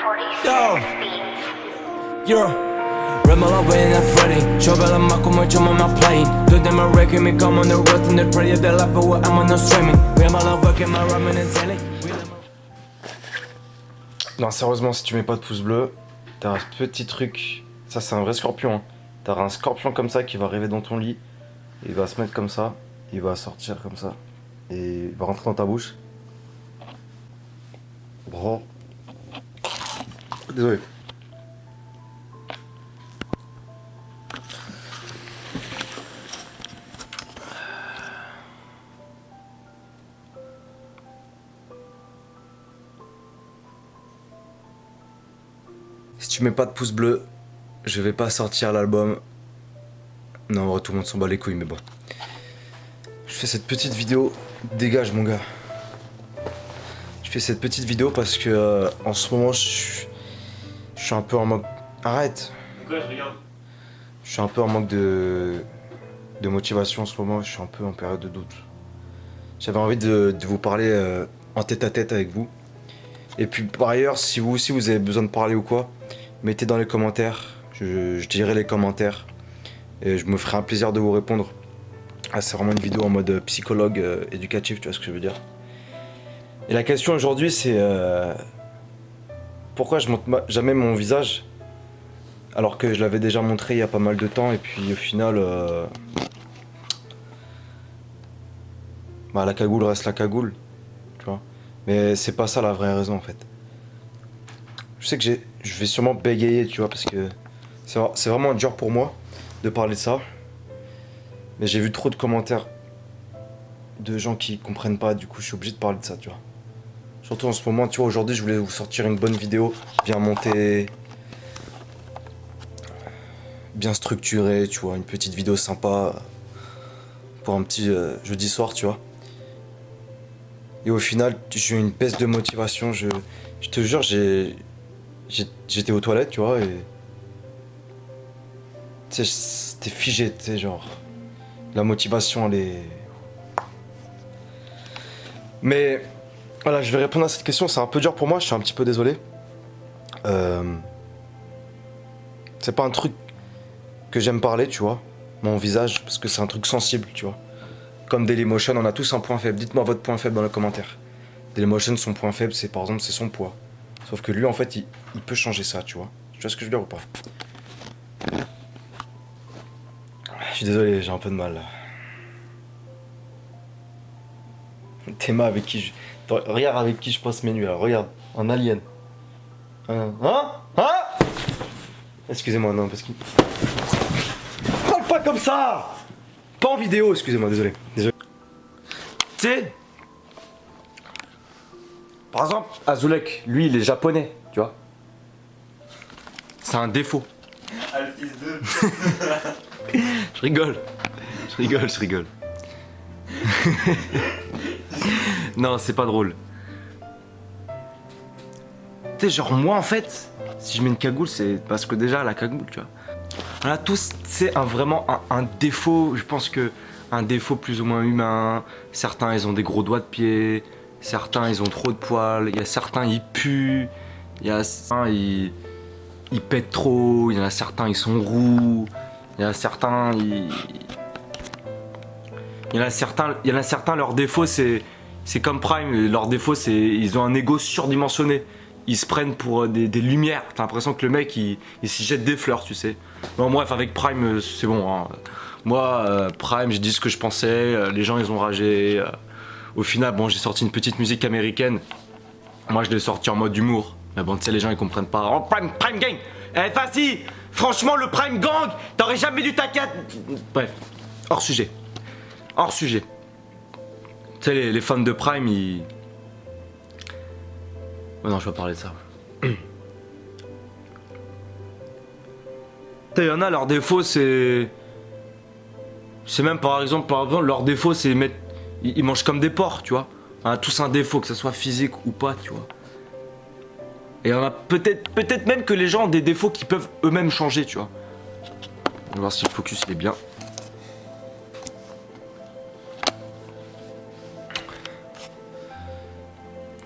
Yo, yo. Rebel away in a pretty. Trouble 맞고 뭘 좀 on my plane. Do them a wrecking me come on the road and the prayer the life of I'm on the streaming. Rebel working my ramen and telling. Non, sérieusement, si tu mets pas de pouce bleu, t'as un petit truc. Ça, c'est un vrai scorpion. Hein. T'as un scorpion comme ça qui va arriver dans ton lit. Il va se mettre comme ça. Il va sortir comme ça. Et il va rentrer dans ta bouche. Bro. Désolé. Si tu mets pas de pouce bleu, je vais pas sortir l'album. Non, en vrai, tout le monde s'en bat les couilles, mais bon. Je fais cette petite vidéo. Dégage, mon gars. Je fais cette petite vidéo parce que en ce moment, je suis un peu en manque. Arrête! Quoi, je regarde? Je suis un peu en manque de motivation en ce moment. Je suis un peu en période de doute. J'avais envie de vous parler en tête à tête avec vous. Et puis par ailleurs, si vous aussi vous avez besoin de parler ou quoi, mettez dans les commentaires. Je dirai les commentaires. Et je me ferai un plaisir de vous répondre. Ah, c'est vraiment une vidéo en mode psychologue éducatif, tu vois ce que je veux dire. Et la question aujourd'hui, c'est pourquoi je montre jamais mon visage alors que je l'avais déjà montré il y a pas mal de temps et puis au final, bah, la cagoule reste la cagoule, tu vois. Mais c'est pas ça la vraie raison en fait. Je sais que je vais sûrement bégayer, tu vois, parce que c'est vraiment dur pour moi de parler de ça. Mais j'ai vu trop de commentaires de gens qui comprennent pas, du coup je suis obligé de parler de ça, tu vois. Surtout en ce moment, tu vois, aujourd'hui je voulais vous sortir une bonne vidéo, bien montée, bien structurée, tu vois, une petite vidéo sympa pour un petit jeudi soir, tu vois. Et au final, j'ai eu une baisse de motivation, je te jure, j'étais aux toilettes, tu vois, et tu sais, c'était figé, tu sais, genre, la motivation, elle est... Mais voilà, je vais répondre à cette question, c'est un peu dur pour moi, je suis un petit peu désolé. C'est pas un truc que j'aime parler, tu vois, mon visage, parce que c'est un truc sensible, tu vois. Comme Dailymotion, on a tous un point faible, dites-moi votre point faible dans les commentaires. Dailymotion, son point faible, c'est par exemple, c'est son poids. Sauf que lui, en fait, il peut changer ça, tu vois. Tu vois ce que je veux dire ou pas? Je suis désolé, j'ai un peu de mal là. Théma avec qui je... Regarde avec qui je passe mes nuits là, regarde, un alien. Hein? Excusez-moi, non, parce qu'il... Parle pas comme ça! Pas en vidéo, excusez-moi, désolé. Désolé. Tu sais, par exemple, Azulek, lui, il est japonais, tu vois. C'est un défaut. Alphys 2. Je rigole. Je rigole. Non, c'est pas drôle. Tu sais, genre moi en fait, si je mets une cagoule, c'est parce que déjà la cagoule, tu vois. On a tous, c'est vraiment un défaut, je pense que un défaut plus ou moins humain. Certains, ils ont des gros doigts de pied. Certains, ils ont trop de poils. Il y a certains, ils puent. Il y a certains, ils pètent trop. Il y en a certains, ils sont roux. Il y en a certains, il y en a certains, leur défaut, c'est comme Prime. Leur défaut, c'est ils ont un ego surdimensionné. Ils se prennent pour des lumières. T'as l'impression que le mec, il s'y jette des fleurs, tu sais. Bon, bref, avec Prime, c'est bon. Hein. Moi, Prime, j'ai dit ce que je pensais. Les gens, ils ont ragé. Au final, bon, j'ai sorti une petite musique américaine. Moi, je l'ai sorti en mode humour. Mais bon, tu sais, les gens, ils comprennent pas. Oh, Prime Gang! Eh, vas-y! Franchement, le Prime Gang, t'aurais jamais dû t'inquiéter. Bref, hors sujet. Hors sujet. Tu sais, les fans de Prime, ils... Oh non, je vais pas parler de ça. Il y en a, leur défaut, c'est... C'est même, par exemple, leur défaut, c'est mettre... Ils mangent comme des porcs, tu vois. On a tous un défaut, que ce soit physique ou pas, tu vois. Et on a peut-être même que les gens ont des défauts qui peuvent eux-mêmes changer, tu vois. On va voir si le focus il est bien.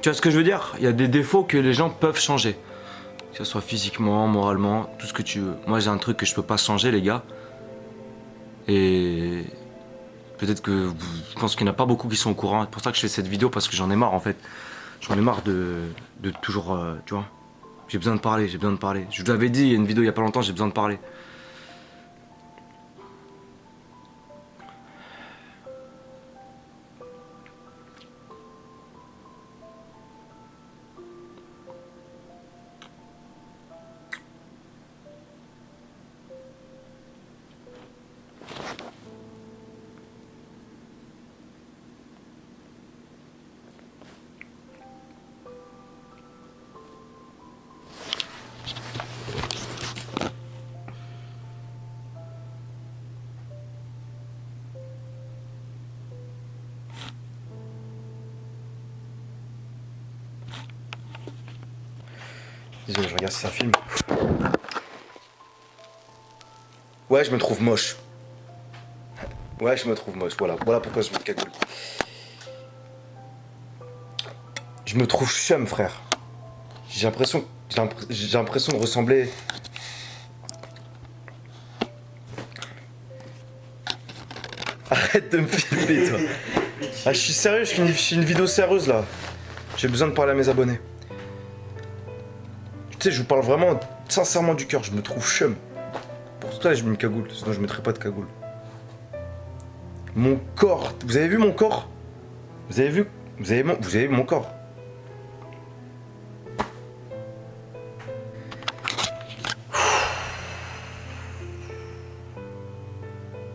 Tu vois ce que je veux dire? Il y a des défauts que les gens peuvent changer. Que ce soit physiquement, moralement, tout ce que tu veux. Moi j'ai un truc que je peux pas changer les gars. Et peut-être que je pense qu'il n'y en a pas beaucoup qui sont au courant. C'est pour ça que je fais cette vidéo parce que j'en ai marre en fait. J'en ai marre de toujours, tu vois. J'ai besoin de parler, j'ai besoin de parler. Je vous l'avais dit, il y a une vidéo il y a pas longtemps, j'ai besoin de parler. Désolé, je regarde si c'est un film. Ouais, je me trouve moche. Ouais, je me trouve moche, voilà. Voilà pourquoi je me cagoule. Je me trouve chum, frère. J'ai l'impression de ressembler... Arrête de me filmer, toi. Ah, je suis sérieux, je fais une vidéo sérieuse, là. J'ai besoin de parler à mes abonnés. Tu sais, je vous parle vraiment sincèrement du cœur, je me trouve chum. Pour ça, je mets une cagoule, sinon je mettrais pas de cagoule. Mon corps, vous avez vu mon corps? Vous avez vu mon corps?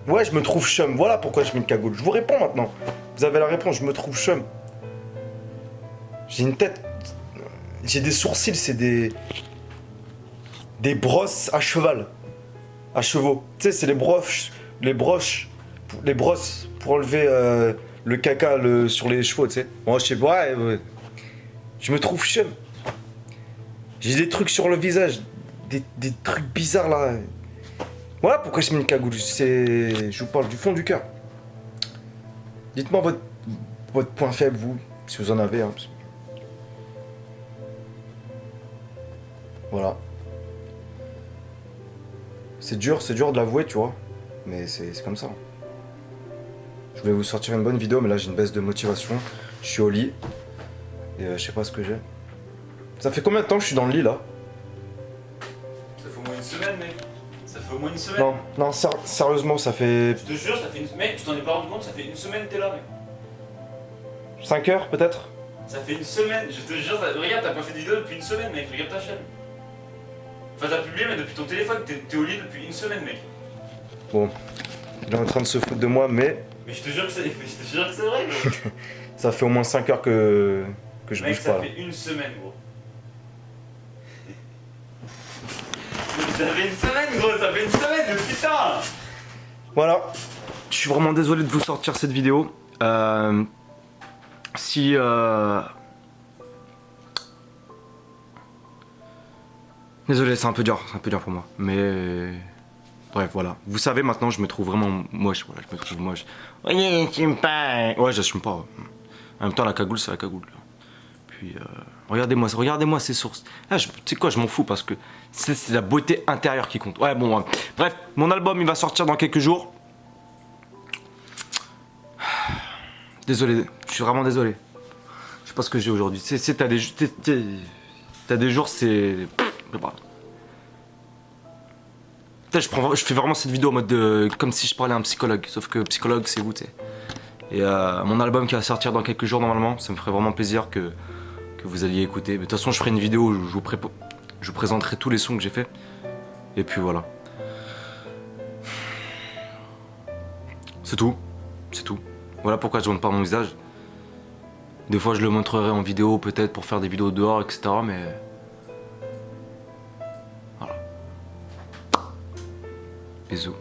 Ouais, je me trouve chum, voilà pourquoi je mets une cagoule. Je vous réponds maintenant. Vous avez la réponse, je me trouve chum. J'ai une tête... J'ai des sourcils, c'est des brosses à cheval. À chevaux. Tu sais, c'est les brosses pour enlever le caca sur les chevaux, tu sais. Moi, je sais pas, ouais. Je me trouve chum. J'ai des trucs sur le visage, des trucs bizarres là. Voilà pourquoi je mets une cagoule. Je vous parle du fond du cœur. Dites-moi votre point faible, vous, si vous en avez. Hein. Voilà. C'est dur de l'avouer, tu vois. Mais c'est comme ça. Je voulais vous sortir une bonne vidéo, mais là j'ai une baisse de motivation. Je suis au lit. Et je sais pas ce que j'ai. Ça fait combien de temps que je suis dans le lit là? Ça fait au moins une semaine, mec. Ça fait au moins une semaine. Non, sérieusement, ça fait... Je te jure, ça fait une semaine. Mec, tu t'en es pas rendu compte, ça fait une semaine que t'es là, mec. 5 heures peut-être? Ça fait une semaine, je te jure, regarde, t'as pas fait de vidéo depuis une semaine, mec. Regarde ta chaîne. Enfin, t'as publié, mais depuis ton téléphone, t'es au lit depuis une semaine, mec. Bon, il est en train de se foutre de moi, mais... Mais je te jure que c'est vrai, gros. Ça fait au moins 5 heures que je Mec, bouge pas ça là. fait une semaine, gros. Ça fait une semaine, gros, ça fait une semaine, putain. Voilà, je suis vraiment désolé de vous sortir cette vidéo. Si... Désolé, c'est un peu dur pour moi. Mais... Bref, voilà. Vous savez maintenant, je me trouve vraiment moche. Voilà, je me trouve moche. Oui, j'assume pas. Ouais, j'assume pas. En même temps, la cagoule, c'est la cagoule. Puis, regardez-moi ces sources. Ah, tu sais quoi, je m'en fous parce que c'est la beauté intérieure qui compte. Ouais, bon, ouais. Bref, mon album, il va sortir dans quelques jours. Désolé, je suis vraiment désolé. Je sais pas ce que j'ai aujourd'hui. T'as des jours, c'est... Je fais vraiment cette vidéo en mode comme si je parlais à un psychologue, sauf que psychologue c'est vous, tu sais. Et mon album qui va sortir dans quelques jours normalement, ça me ferait vraiment plaisir que vous alliez écouter. Mais de toute façon, je ferai une vidéo où je vous présenterai tous les sons que j'ai fait. Et puis voilà. C'est tout. Voilà pourquoi je ne montre pas mon visage. Des fois, je le montrerai en vidéo peut-être pour faire des vidéos dehors, etc. Mais... Bisous.